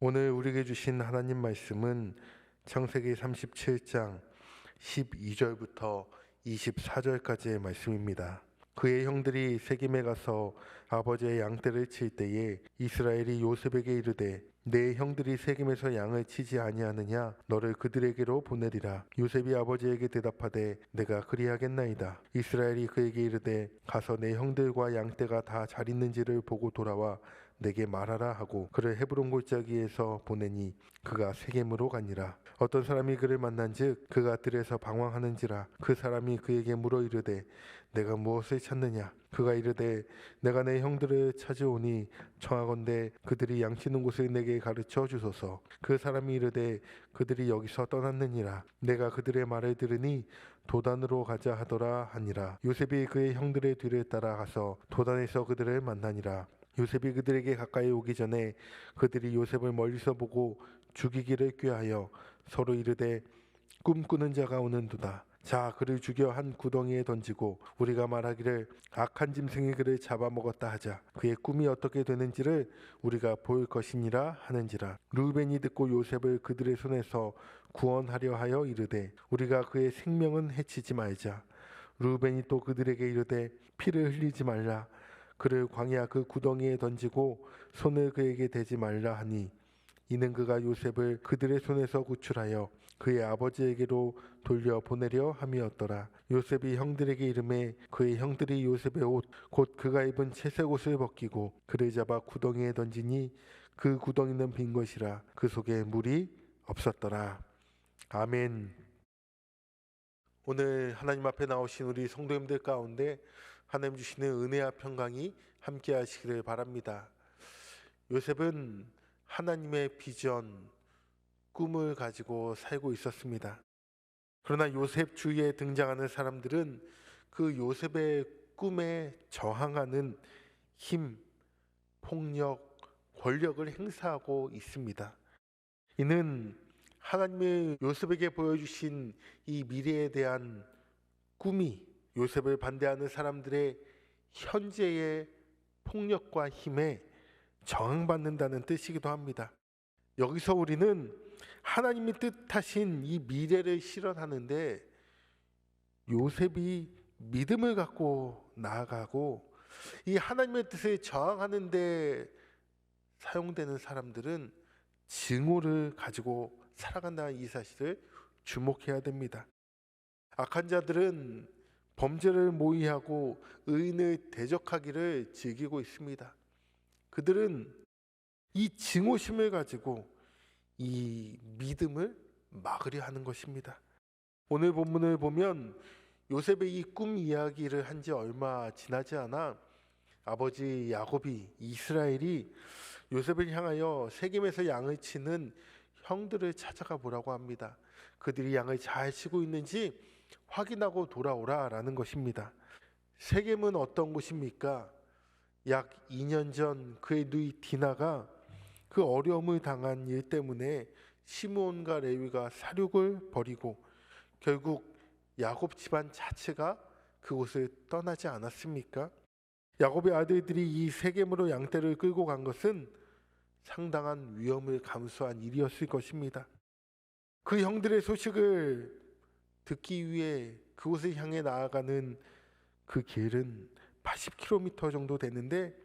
오늘 우리에게 주신 하나님 말씀은 창세기 37장 12절부터 24절까지의 말씀입니다. 그의 형들이 세겜에 가서 아버지의 양떼를 칠 때에 이스라엘이 요셉에게 이르되 내 형들이 세겜에서 양을 치지 아니하느냐 너를 그들에게로 보내리라. 요셉이 아버지에게 대답하되 내가 그리하겠나이다. 이스라엘이 그에게 이르되 가서 내 형들과 양떼가 다 잘 있는지를 보고 돌아와 내게 말하라 하고 그를 헤브론 골짜기에서 보내니 그가 세겜으로 가니라. 어떤 사람이 그를 만난즉 그가 들에서 방황하는지라. 그 사람이 그에게 물어 이르되 내가 무엇을 찾느냐. 그가 이르되 내가 내 형들을 찾으오니 청하건대 그들이 양치는 곳을 내게 가르쳐 주소서. 그 사람이 이르되 그들이 여기서 떠났느니라. 내가 그들의 말을 들으니 도단으로 가자 하더라 하니라. 요셉이 그의 형들의 뒤를 따라가서 도단에서 그들을 만나니라. 요셉이 그들에게 가까이 오기 전에 그들이 요셉을 멀리서 보고 죽이기를 꾀하여 서로 이르되 꿈꾸는 자가 오는도다. 자, 그를 죽여 한 구덩이에 던지고 우리가 말하기를 악한 짐승이 그를 잡아먹었다 하자. 그의 꿈이 어떻게 되는지를 우리가 볼 것이니라 하는지라. 르우벤이 듣고 요셉을 그들의 손에서 구원하려 하여 이르되 우리가 그의 생명은 해치지 말자. 르우벤이 또 그들에게 이르되 피를 흘리지 말라. 그를 광야 그 구덩이에 던지고 손을 그에게 대지 말라 하니 이는 그가 요셉을 그들의 손에서 구출하여 그의 아버지에게로 돌려 보내려 함이었더라. 요셉이 형들에게 이르매 그의 형들이 요셉의 옷 곧 그가 입은 채색 옷을 벗기고 그를 잡아 구덩이에 던지니 그 구덩이는 빈 것이라. 그 속에 물이 없었더라. 아멘. 오늘 하나님 앞에 나오신 우리 성도님들 가운데 하나님 주시는 은혜와 평강이 함께 하시기를 바랍니다. 요셉은 하나님의 비전, 꿈을 가지고 살고 있었습니다. 그러나 요셉 주위에 등장하는 사람들은 그 요셉의 꿈에 저항하는 힘, 폭력, 권력을 행사하고 있습니다. 이는 하나님의 요셉에게 보여주신 이 미래에 대한 꿈이 요셉을 반대하는 사람들의 현재의 폭력과 힘에 저항받는다는 뜻이기도 합니다. 여기서 우리는 하나님이 뜻하신 이 미래를 실현하는데 요셉이 믿음을 갖고 나아가고 이 하나님의 뜻에 저항하는데 사용되는 사람들은 증오를 가지고 살아간다는 이 사실을 주목해야 됩니다. 악한 자들은 범죄를 모의하고 의인을 대적하기를 즐기고 있습니다. 그들은 이 증오심을 가지고 이 믿음을 막으려 하는 것입니다. 오늘 본문을 보면 요셉의 이 꿈 이야기를 한 지 얼마 지나지 않아 아버지 야곱이 이스라엘이 요셉을 향하여 세겜에서 양을 치는 형들을 찾아가 보라고 합니다. 그들이 양을 잘 치고 있는지 확인하고 돌아오라라는 것입니다. 세겜은 어떤 곳입니까? 약 2년 전 그의 누이 디나가 그 어려움을 당한 일 때문에 시므온과 레위가 사륙을 벌이고 결국 야곱 집안 자체가 그곳을 떠나지 않았습니까? 야곱의 아들들이 이 세겜으로 양떼를 끌고 간 것은 상당한 위험을 감수한 일이었을 것입니다. 그 형들의 소식을 듣기 위해 그곳을 향해 나아가는 그 길은 80km 정도 되는데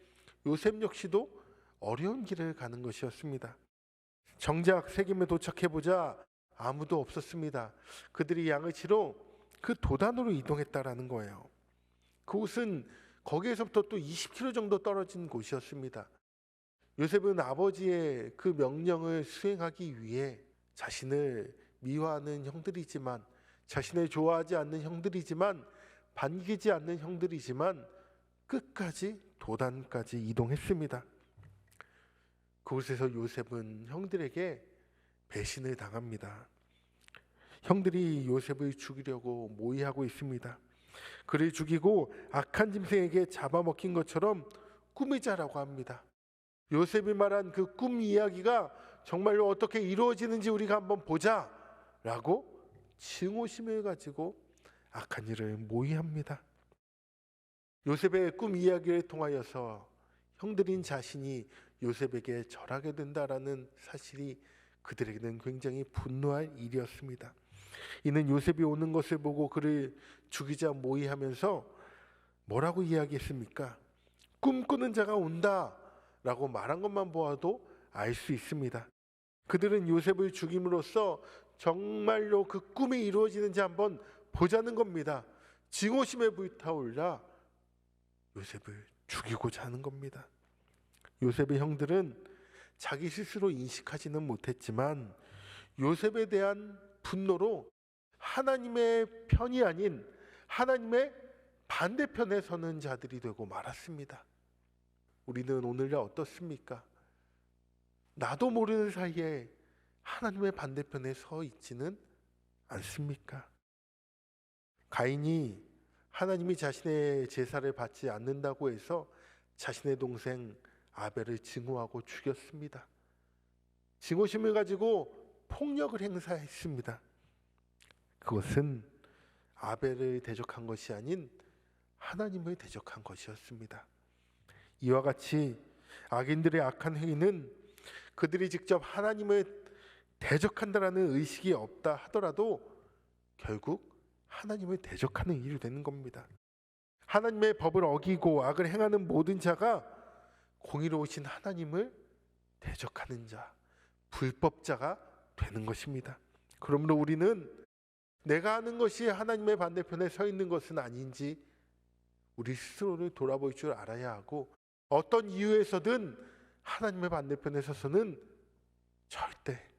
요셉 역시도 어려운 길을 가는 것이었습니다. 정작 세겜에 도착해보자 아무도 없었습니다. 그들이 양을 치러 그 도단으로 이동했다라는 거예요. 그곳은 거기에서부터 또 20km 정도 떨어진 곳이었습니다. 요셉은 아버지의 그 명령을 수행하기 위해 자신을 미워하는 형들이지만 자신을 좋아하지 않는 형들이지만 반기지 않는 형들이지만 끝까지 도단까지 이동했습니다. 그곳에서 요셉은 형들에게 배신을 당합니다. 형들이 요셉을 죽이려고 모의하고 있습니다. 그를 죽이고 악한 짐승에게 잡아먹힌 것처럼 꾸미자라고 합니다. 요셉이 말한 그 꿈 이야기가 정말로 어떻게 이루어지는지 우리가 한번 보자 라고 증오심을 가지고 악한 일을 모의합니다. 요셉의 꿈 이야기를 통하여서 형들인 자신이 요셉에게 절하게 된다라는 사실이 그들에게는 굉장히 분노할 일이었습니다. 이는 요셉이 오는 것을 보고 그를 죽이자 모의하면서 뭐라고 이야기했습니까? 꿈꾸는 자가 온다 라고 말한 것만 보아도 알 수 있습니다. 그들은 요셉을 죽임으로써 정말로 그 꿈이 이루어지는지 한번 보자는 겁니다. 증오심에 불타올라 요셉을 죽이고자 하는 겁니다. 요셉의 형들은 자기 스스로 인식하지는 못했지만 요셉에 대한 분노로 하나님의 편이 아닌 하나님의 반대편에 서는 자들이 되고 말았습니다. 우리는 오늘날 어떻습니까? 나도 모르는 사이에 하나님의 반대편에 서 있지는 않습니까? 가인이 하나님이 자신의 제사를 받지 않는다고 해서 자신의 동생 아벨을 증오하고 죽였습니다. 증오심을 가지고 폭력을 행사했습니다. 그것은 아벨을 대적한 것이 아닌 하나님을 대적한 것이었습니다. 이와 같이 악인들의 악한 행위는 그들이 직접 하나님을 대적한다라는 의식이 없다 하더라도 결국 하나님을 대적하는 일이 되는 겁니다. 하나님의 법을 어기고 악을 행하는 모든 자가 공의로우신 하나님을 대적하는 자, 불법자가 되는 것입니다. 그러므로 우리는 내가 하는 것이 하나님의 반대편에 서 있는 것은 아닌지 우리 스스로를 돌아볼 줄 알아야 하고, 어떤 이유에서든 하나님의 반대편에 서서는 절대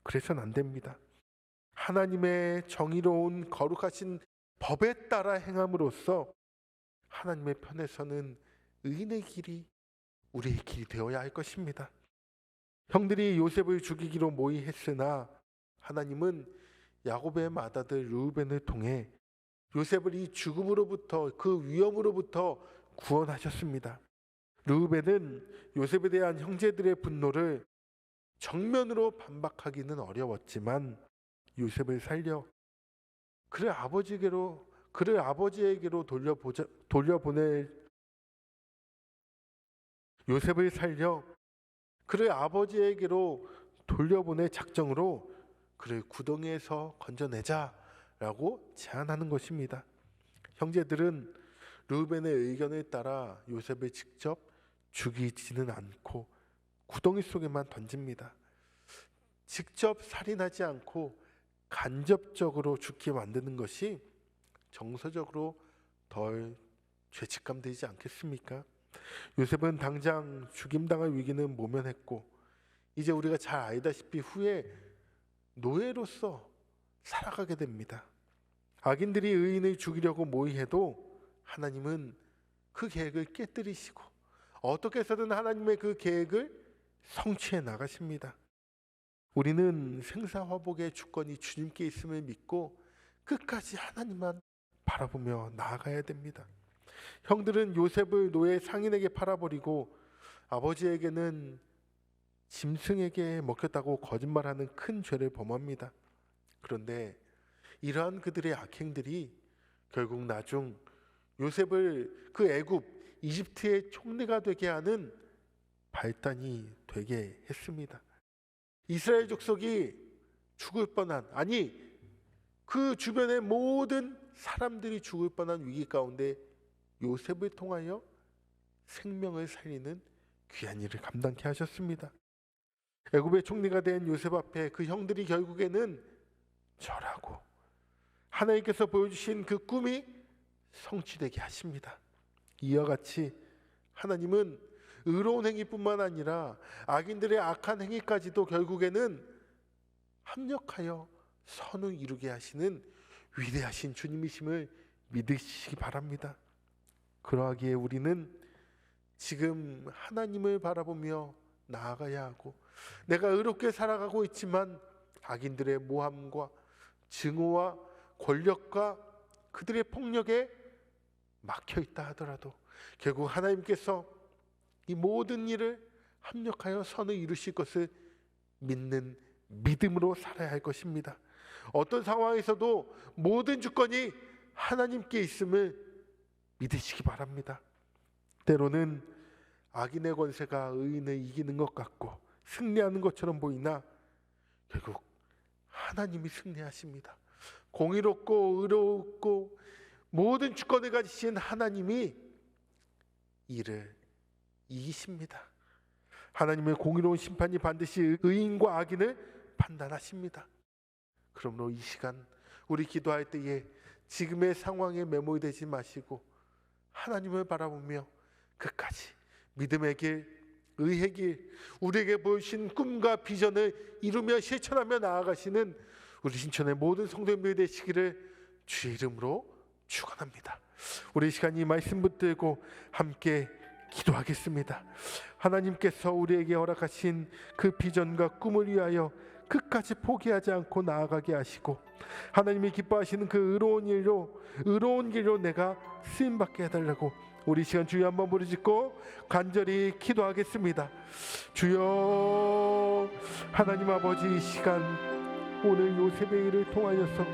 그래서는 안 됩니다. 하나님의 정의로운 거룩하신 법에 따라 행함으로써 하나님의 편에 서는 의인의 길이 우리의 길이 되어야 할 것입니다. 형들이 요셉을 죽이기로 모의했으나 하나님은 야곱의 맏아들 르우벤을 통해 요셉을 이 죽음으로부터, 그 위험으로부터 구원하셨습니다. 르우벤은 요셉에 대한 형제들의 분노를 정면으로 반박하기는 어려웠지만 요셉을 살려 그를 아버지에게로 돌려보낼 요셉을 살려 그를 아버지에게로 돌려보낼 작정으로 그를 구덩이에서 건져내자라고 제안하는 것입니다. 형제들은 르우벤의 의견에 따라 요셉을 직접 죽이지는 않고 구덩이 속에만 던집니다. 직접 살인하지 않고 간접적으로 죽게 만드는 것이 정서적으로 덜 죄책감 되지 않겠습니까? 요셉은 당장 죽임당할 위기는 모면했고 이제 우리가 잘 알다시피 후에 노예로서 살아가게 됩니다. 악인들이 의인을 죽이려고 모의해도 하나님은 그 계획을 깨뜨리시고 어떻게 해서든 하나님의 그 계획을 성취해 나가십니다. 우리는 생사화복의 주권이 주님께 있음을 믿고 끝까지 하나님만 바라보며 나아가야 됩니다. 형들은 요셉을 노예 상인에게 팔아버리고 아버지에게는 짐승에게 먹혔다고 거짓말하는 큰 죄를 범합니다. 그런데 이러한 그들의 악행들이 결국 나중 요셉을 그 애굽 이집트의 총리가 되게 하는 발단이 되게 했습니다. 이스라엘 족속이 죽을 뻔한, 아니 그 주변의 모든 사람들이 죽을 뻔한 위기 가운데 요셉을 통하여 생명을 살리는 귀한 일을 감당케 하셨습니다. 애굽의 총리가 된 요셉 앞에 그 형들이 결국에는 절하고 하나님께서 보여주신 그 꿈이 성취되게 하십니다. 이와 같이 하나님은 의로운 행위뿐만 아니라 악인들의 악한 행위까지도 결국에는 합력하여 선을 이루게 하시는 위대하신 주님이심을 믿으시기 바랍니다. 그러하기에 우리는 지금 하나님을 바라보며 나아가야 하고, 내가 의롭게 살아가고 있지만 악인들의 모함과 증오와 권력과 그들의 폭력에 막혀 있다 하더라도 결국 하나님께서 이 모든 일을 합력하여 선을 이루실 것을 믿는 믿음으로 살아야 할 것입니다. 어떤 상황에서도 모든 주권이 하나님께 있음을 믿으시기 바랍니다. 때로는 악인의 권세가 의인을 이기는 것 같고 승리하는 것처럼 보이나 결국 하나님이 승리하십니다. 공의롭고 의롭고 모든 주권을 가지신 하나님이 이를 이기십니다. 하나님의 공의로운 심판이 반드시 의인과 악인을 판단하십니다. 그러므로 이 시간 우리 기도할 때에 지금의 상황에 매몰되지 마시고 하나님을 바라보며 끝까지 믿음의 길, 의의 길, 우리에게 보여주신 꿈과 비전을 이루며 실천하며 나아가시는 우리 신천의 모든 성도님들 되시기를 주의 이름으로 축원합니다. 우리 시간 이 말씀 붙들고 함께 기도하겠습니다. 하나님께서 우리에게 허락하신 그 비전과 꿈을 위하여 끝까지 포기하지 않고 나아가게 하시고 하나님이 기뻐하시는 그 의로운 길로 내가 쓰임받게 해달라고 우리 시간 주여 한번 부르짖고 간절히 기도하겠습니다. 주여, 하나님 아버지, 이 시간 오늘 요셉의 일을 통하여서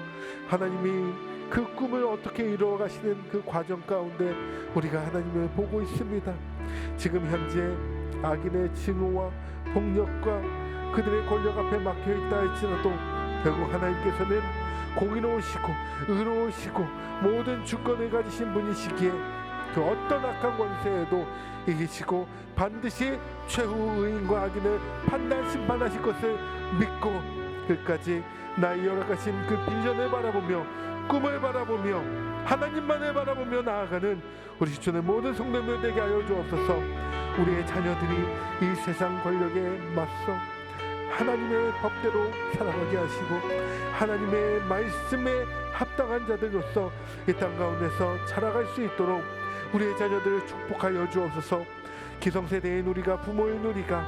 하나님이 그 꿈을 어떻게 이루어 가시는 그 과정 가운데 우리가 하나님을 보고 있습니다. 지금 현재 악인의 증오와 폭력과 그들의 권력 앞에 막혀 있다 할지라도 결국 하나님께서는 공의로우시고 의로우시고 모든 주권을 가지신 분이시기에 그 어떤 악한 권세에도 이기시고 반드시 최후 의인과 악인을 판단 심판하실 것을 믿고 끝까지 나의 열악하신 그 비전을 바라보며 꿈을 바라보며 하나님만을 바라보며 나아가는 우리 주천의 모든 성도님들 되게 하여 주옵소서. 우리의 자녀들이 이 세상 권력에 맞서 하나님의 법대로 살아가게 하시고 하나님의 말씀에 합당한 자들로서 이 땅 가운데서 자라갈 수 있도록 우리의 자녀들을 축복하여 주옵소서. 기성세대인 우리가, 부모인 우리가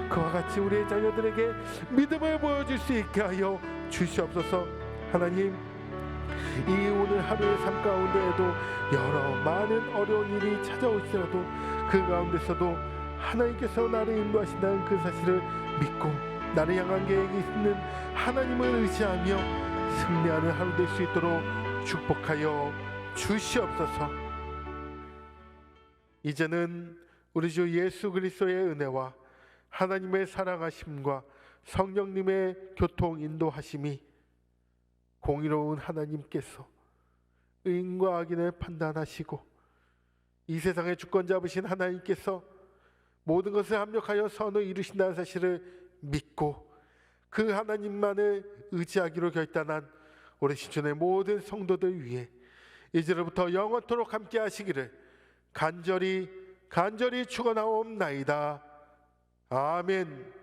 그와 같이 우리의 자녀들에게 믿음을 보여줄 수 있게 하여 주시옵소서. 하나님, 이 오늘 하루의 삶 가운데에도 여러 많은 어려운 일이 찾아올지라도 그 가운데서도 하나님께서 나를 인도하신다는 그 사실을 믿고 나를 향한 계획이 있는 하나님을 의지하며 승리하는 하루 될 수 있도록 축복하여 주시옵소서. 이제는 우리 주 예수 그리스도의 은혜와 하나님의 사랑하심과 성령님의 교통 인도하심이 공의로운 하나님께서 의인과 악인을 판단하시고 이 세상의 주권 잡으신 하나님께서 모든 것을 합력하여 선을 이루신다는 사실을 믿고 그 하나님만을 의지하기로 결단한 우리 신천의 모든 성도들 위해 이제로부터 영원토록 함께 하시기를 간절히 축원하옵나이다. 아멘.